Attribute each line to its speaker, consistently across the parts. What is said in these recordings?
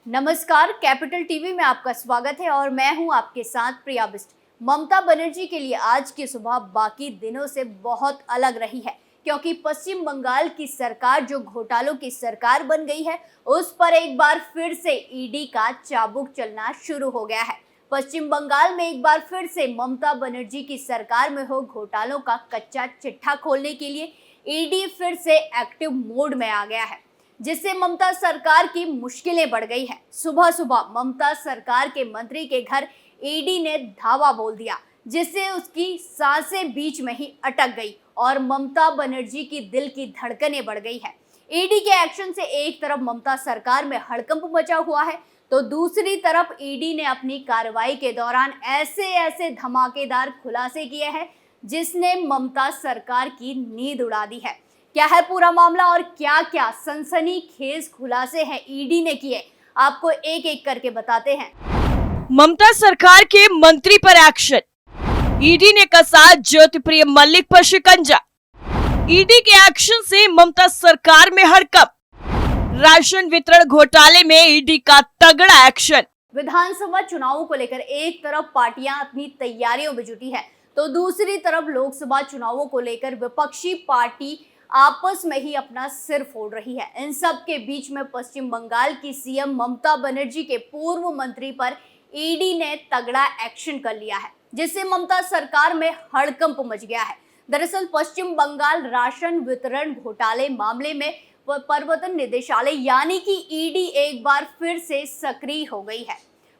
Speaker 1: नमस्कार, capital TV में आपका स्वागत है और मैं हूं आपके साथ प्रिया बिस्ट। ममता बनर्जी के लिए आज की सुबह बाकी दिनों से बहुत अलग रही है, क्योंकि पश्चिम बंगाल की सरकार जो घोटालों की सरकार बन गई है, उस पर एक बार फिर से ईडी का चाबुक चलना शुरू हो गया है। पश्चिम बंगाल में एक बार फिर से ममता बनर्जी की सरकार में हो घोटालों का कच्चा चिट्ठा खोलने के लिए ईडी फिर से एक्टिव मोड में आ गया है, जिससे ममता सरकार की मुश्किलें बढ़ गई है। सुबह सुबह ममता सरकार के मंत्री के घर ईडी ने धावा बोल दिया, जिससे उसकी सांसें बीच में ही अटक गई और ममता बनर्जी की दिल की धड़कनें बढ़ गई है। ईडी के एक्शन से एक तरफ ममता सरकार में हड़कंप मचा हुआ है, तो दूसरी तरफ ईडी ने अपनी कार्रवाई के दौरान ऐसे धमाकेदार खुलासे किए हैं, जिसने ममता सरकार की नींद उड़ा दी है। क्या है पूरा मामला और क्या क्या सनसनीखेज खुलासे हैं ईडी ने किए, आपको एक एक करके बताते हैं।
Speaker 2: ममता सरकार के मंत्री पर एक्शन, ईडी ने कसा ज्योतिप्रिय मल्लिक पर शिकंजा। ईडी के एक्शन से ममता सरकार में हड़कंप, राशन वितरण घोटाले में ईडी का तगड़ा एक्शन।
Speaker 1: विधानसभा चुनावों को लेकर एक तरफ पार्टियां अपनी तैयारियों में जुटी है, तो दूसरी तरफ लोकसभा चुनावों को लेकर विपक्षी पार्टी आपस में ही अपना सिर फोड़ रही है। इन सब के बीच में पश्चिम बंगाल की सीएम ममता बनर्जी के पूर्व मंत्री पर ईडी ने तगड़ा एक्शन कर लिया है, जिससे ममता सरकार में हड़कंप मच गया है। दरअसल पश्चिम बंगाल राशन वितरण घोटाले मामले में प्रवर्तन निदेशालय यानी कि ईडी एक बार फिर से सक्रिय हो गई है।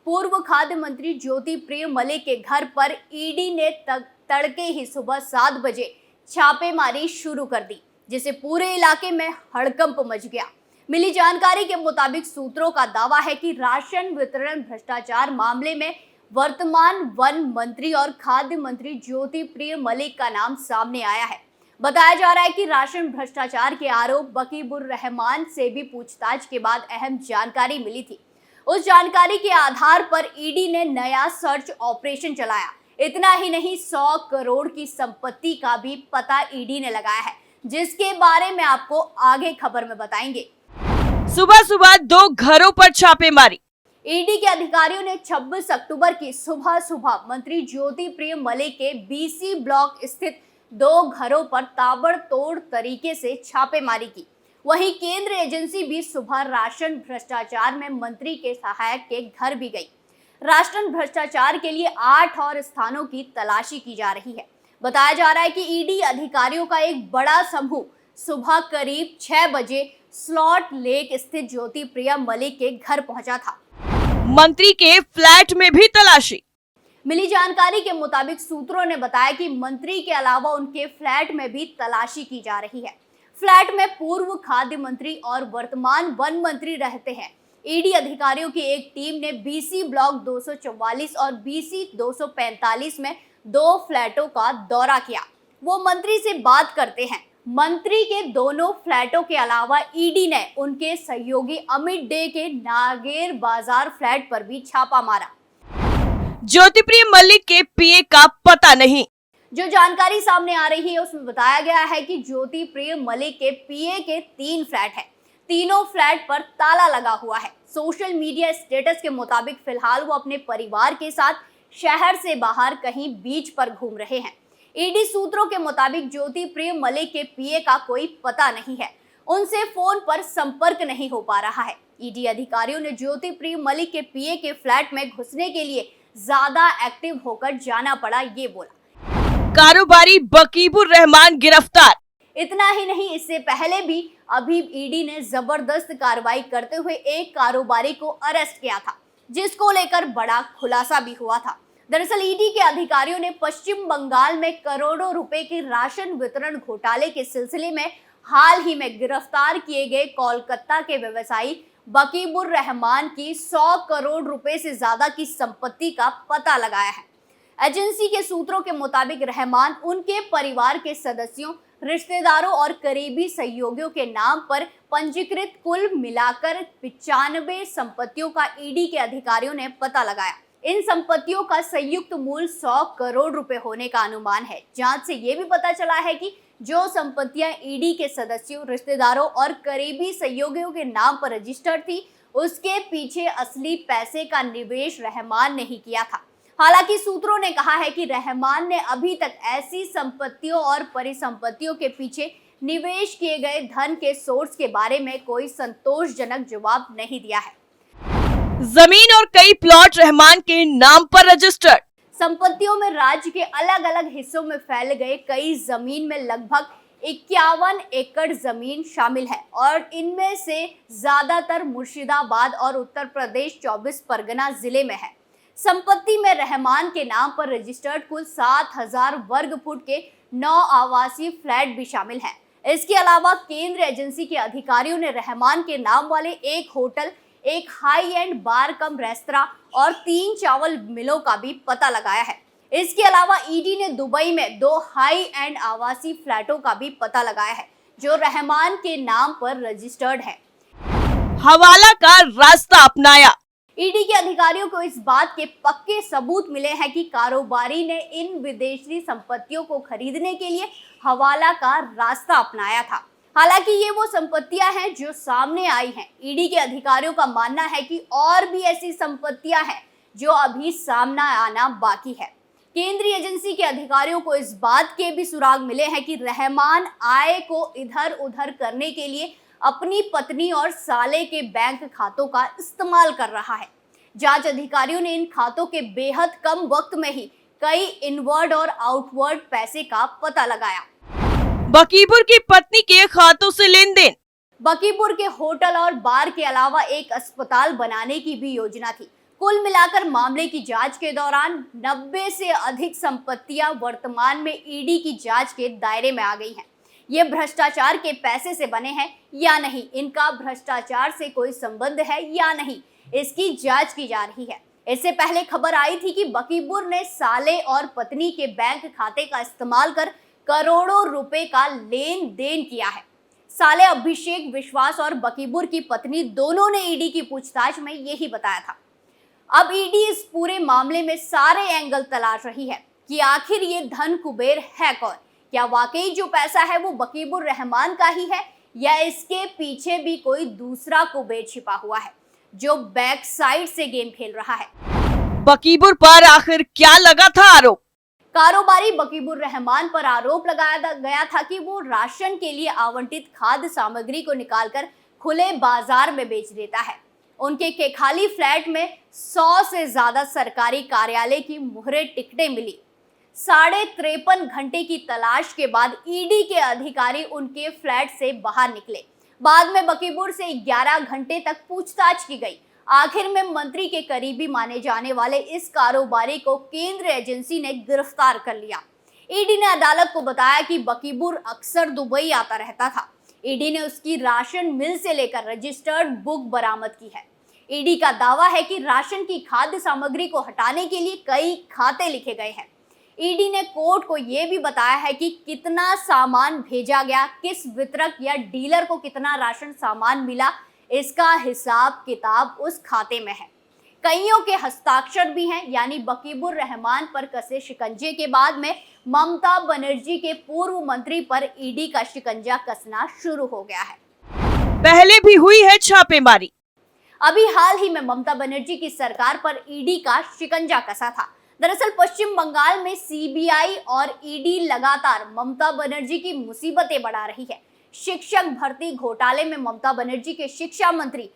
Speaker 1: पूर्व खाद्य मंत्री ज्योतिप्रिय मल्लिक के घर पर ईडी ने तड़के ही सुबह 7 बजे छापेमारी शुरू कर दी, जिससे पूरे इलाके में हड़कंप मच गया। मिली जानकारी के मुताबिक सूत्रों का दावा है कि राशन वितरण भ्रष्टाचार मामले में वर्तमान वन मंत्री और खाद्य मंत्री ज्योतिप्रिय मल्लिक का नाम सामने आया है। बताया जा रहा है कि राशन भ्रष्टाचार के आरोप वकीबुर रहमान से भी पूछताछ के बाद अहम जानकारी मिली थी। उस जानकारी के आधार पर ईडी ने नया सर्च ऑपरेशन चलाया। इतना ही नहीं, 100 करोड़ की संपत्ति का भी पता ईडी ने लगाया है, जिसके बारे में आपको आगे खबर में बताएंगे।
Speaker 2: सुबह सुबह 2 घरों पर छापेमारी,
Speaker 1: ईडी के अधिकारियों ने 26 अक्टूबर की सुबह सुबह मंत्री ज्योतिप्रिय मल्लिक के बीसी ब्लॉक स्थित 2 घरों पर ताबड़तोड़ तरीके से छापेमारी की। वहीं केंद्र एजेंसी भी सुबह राशन भ्रष्टाचार में मंत्री के सहायक के घर भी गई। राशन भ्रष्टाचार के लिए 8 और स्थानों की तलाशी की जा रही है। बताया जा रहा है कि ईडी अधिकारियों का एक बड़ा समूह सुबह करीब 6 बजे स्लॉट लेक स्थित ज्योतिप्रिय मल्लिक के घर पहुंचा था।
Speaker 2: मंत्री के फ्लैट में भी तलाशी।
Speaker 1: मिली जानकारी के मुताबिक सूत्रों ने बताया कि मंत्री के अलावा उनके फ्लैट में भी तलाशी की जा रही है। फ्लैट में पूर्व खाद्य मंत्री और वर्तमान वन मंत्री रहते हैं। ईडी अधिकारियों की एक टीम ने बीसी ब्लॉक 244 और बीसी 245 में 2 फ्लैटों का दौरा किया। वो मंत्री से बात करते हैं। मंत्री के दोनों फ्लैटों के अलावा ईडी ने उनके सहयोगी अमित डे के नागेर बाजार फ्लैट पर भी छापा मारा।
Speaker 2: ज्योतिप्रिय मल्लिक के पीए का पता नहीं।
Speaker 1: जो जानकारी सामने आ रही है उसमें बताया गया है कि ज्योतिप्रिय मल्लिक के पीए के 3 फ्लैट हैं। तीनों फ्लैट पर ताला लगा हुआ है। सोशल मीडिया स्टेटस के मुताबिक फिलहाल वो अपने परिवार के साथ शहर से बाहर कहीं बीच पर घूम रहे हैं। ईडी सूत्रों के मुताबिक ज्योतिप्रिय मल्लिक के पीए का कोई पता नहीं है, उनसे फोन पर संपर्क नहीं हो पा रहा है। ईडी अधिकारियों ने ज्योतिप्रिय मल्लिक के पीए के फ्लैट में घुसने के लिए ज्यादा एक्टिव होकर जाना पड़ा, ये बोला।
Speaker 2: कारोबारी वकीबुर रहमान गिरफ्तार।
Speaker 1: इतना ही नहीं, इससे पहले भी अभी ईडी ने जबरदस्त कार्रवाई करते हुए एक कारोबारी को अरेस्ट किया था, जिसको लेकर बड़ा खुलासा भी हुआ था। दरअसल ईडी के अधिकारियों ने पश्चिम बंगाल में करोड़ों रुपए के राशन वितरण घोटाले के सिलसिले में हाल ही में गिरफ्तार किए गए कोलकाता के व्यवसायी वकीबुर रहमान की 100 करोड़ रुपए से ज्यादा की संपत्ति का पता लगाया है। एजेंसी के सूत्रों के मुताबिक रहमान उनके परिवार के सदस्यों, रिश्तेदारों और करीबी सहयोगियों के नाम पर पंजीकृत कुल मिलाकर 95 संपत्तियों का ईडी के अधिकारियों ने पता लगाया। इन संपत्तियों का संयुक्त मूल्य 100 करोड़ रुपए होने का अनुमान है। जांच से ये भी पता चला है कि जो संपत्तियां ईडी के सदस्यों, रिश्तेदारों और करीबी सहयोगियों के नाम पर रजिस्टर्ड थी, उसके पीछे असली पैसे का निवेश रहमान ने ही किया था। हालांकि सूत्रों ने कहा है कि रहमान ने अभी तक ऐसी संपत्तियों और परिसंपत्तियों के पीछे निवेश किए गए धन के सोर्स के बारे में कोई संतोषजनक जवाब नहीं दिया है।
Speaker 2: जमीन और कई प्लॉट रहमान के नाम पर रजिस्टर्ड।
Speaker 1: संपत्तियों में राज्य के अलग अलग हिस्सों में फैल गए कई जमीन में लगभग 51 एकड़ जमीन शामिल है और इनमें से ज्यादातर मुर्शिदाबाद और उत्तर प्रदेश 24 परगना जिले में है। संपत्ति में रहमान के नाम पर रजिस्टर्ड कुल 7000 वर्ग फुट के 9 आवासीय फ्लैट भी शामिल हैं। इसके अलावा केंद्रीय एजेंसी के अधिकारियों ने रहमान के नाम वाले एक होटल, एक high and bar come restaurant और 3 चावल मिलों का भी पता लगाया है। इसके अलावा ईडी ने दुबई में 2 हाई एंड आवासीय फ्लैटों का भी पता लगाया है जो रहमान के नाम पर रजिस्टर्ड है।
Speaker 2: हवाला का रास्ता अपनाया।
Speaker 1: ईडी के अधिकारियों को इस बात के पक्के सबूत मिले हैं कि कारोबारी ने इन विदेशी संपत्तियों को खरीदने के लिए हवाला का रास्ता अपनाया था। हालांकि ये वो संपत्तियां हैं जो सामने आई हैं। ईडी के अधिकारियों का मानना है कि और भी ऐसी संपत्तियां हैं जो अभी सामने आना बाकी है। केंद्रीय एजेंसी के अधिकारियों को इस बात के भी सुराग मिले हैं कि रहमान आय को इधर उधर करने के लिए अपनी पत्नी और साले के बैंक खातों का इस्तेमाल कर रहा है। जांच अधिकारियों ने इन खातों के बेहद कम वक्त में ही कई इनवर्ड और आउटवर्ड पैसे का पता लगाया।
Speaker 2: बकीबुर की पत्नी के खातों से लेन देन।
Speaker 1: बकीपुर के होटल और बार के अलावा एक अस्पताल बनाने की भी योजना थी। कुल मिलाकर मामले की जांच के दौरान 90 से अधिक संपत्तियां वर्तमान में ईडी की जांच के दायरे में आ गई हैं। ये भ्रष्टाचार के पैसे से बने हैं या नहीं, इनका भ्रष्टाचार से कोई संबंध है या नहीं, इसकी जांच की जा रही है। इससे पहले खबर आई थी कि बकीपुर ने साले और पत्नी के बैंक खाते का इस्तेमाल कर करोड़ों रुपए का लेन देन किया है। साले अभिषेक विश्वास और बकीपुर की पत्नी दोनों ने ईडी की पूछताछ में यही बताया था। अब ईडी इस पूरे मामले में सारे एंगल तलाश रही है कि आखिर ये धन कुबेर है कौन। क्या वाकई जो पैसा है वो बकीपुर रहमान का ही है या इसके पीछे भी कोई दूसरा कुबेर छिपा हुआ है जो बैक साइड से गेम खेल रहा है।
Speaker 2: बकीबुर पर आखिर क्या लगा था आरोप।
Speaker 1: कारोबारी बकीबुर रहमान पर आरोप लगाया गया था कि वो राशन के लिए आवंटित खाद्य सामग्री को निकालकर खुले बाजार में बेच देता है। उनके केखाली फ्लैट में 100 से ज्यादा सरकारी कार्यालय की मुहरे टिकटें मिली। 53.5 घंटे की तलाश के बाद ईडी के अधिकारी उनके फ्लैट से बाहर निकले। बाद में बकीपुर से 11 घंटे तक पूछताछ की गई। आखिर में मंत्री के करीबी माने जाने वाले इस कारोबारी को केंद्रीय एजेंसी ने गिरफ्तार कर लिया। ईडी ने अदालत को बताया कि बकीपुर अक्सर दुबई आता रहता था। ईडी ने उसकी राशन मिल से लेकर रजिस्टर्ड बुक बरामद की है। ईडी का दावा है कि राशन की खाद्य सामग्री को हटाने के लिए कई खाते लिखे गए हैं। ईडी ने कोर्ट को यह भी बताया है कि कितना सामान भेजा गया, किस वितरक या डीलर को कितना राशन सामान मिला, इसका हिसाब किताब उस खाते में है। कईयों के हस्ताक्षर भी हैं, यानी बकीबुर रहमान पर कसे शिकंजे के बाद में ममता बनर्जी के पूर्व मंत्री पर ईडी का शिकंजा कसना शुरू हो गया है।
Speaker 2: पहले भी हुई है छापेमारी।
Speaker 1: अभी हाल ही में ममता बनर्जी की सरकार पर ईडी का शिकंजा कसा था। दरअसल पश्चिम बंगाल में सीबीआई और ईडी लगातार ममता बनर्जी की मुसीबतें बढ़ा रही है। शिक्षक भर्ती घोटाले में ममता बनर्जी के शिक्षा मंत्री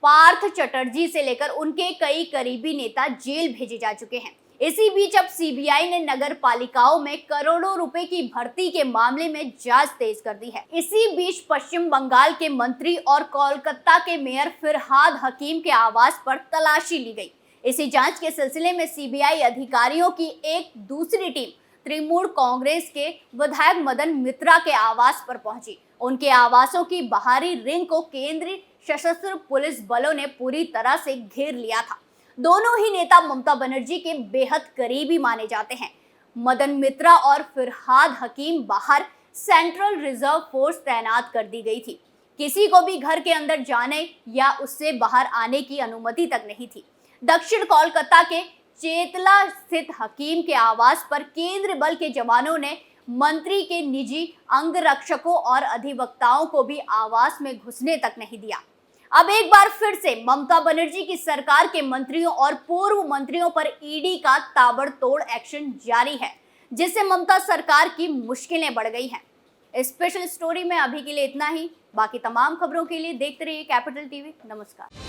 Speaker 1: पार्थ चटर्जी से लेकर उनके कई करीबी नेता जेल भेजे जा चुके हैं। इसी बीच अब सीबीआई ने नगर पालिकाओं में करोड़ों रुपए की भर्ती के मामले में जांच तेज कर दी है। इसी बीच पश्चिम बंगाल के मंत्री और कोलकाता के मेयर फिरहाद हकीम के आवास पर तलाशी ली गई। इसी जांच के सिलसिले में सीबीआई अधिकारियों की एक दूसरी टीम तृणमूल कांग्रेस के विधायक मदन मित्रा के आवास पर पहुंची। उनके आवासों की बाहरी रिंग को केंद्रीय सशस्त्र पुलिस बलों ने पूरी तरह से घेर लिया था। दोनों ही नेता ममता बनर्जी के बेहद करीबी माने जाते हैं। मदन मित्रा और फिरहाद हकीम बाहर सेंट्रल रिजर्व फोर्स तैनात कर दी गई थी। किसी को भी घर के अंदर जाने या उससे बाहर आने की अनुमति तक नहीं थी। दक्षिण कोलकाता के चेतला स्थित हकीम के आवास पर केंद्रीय बल के जवानों ने मंत्री के निजी अंगरक्षकों और अधिवक्ताओं को भी आवास में घुसने तक नहीं दिया। अब एक बार फिर से ममता बनर्जी की सरकार के मंत्रियों और पूर्व मंत्रियों पर ईडी का ताबड़तोड़ एक्शन जारी है, जिससे ममता सरकार की मुश्किलें बढ़ गई हैं। इस स्पेशल स्टोरी में अभी के लिए इतना ही। बाकी तमाम खबरों के लिए देखते रहिए कैपिटल टीवी। नमस्कार।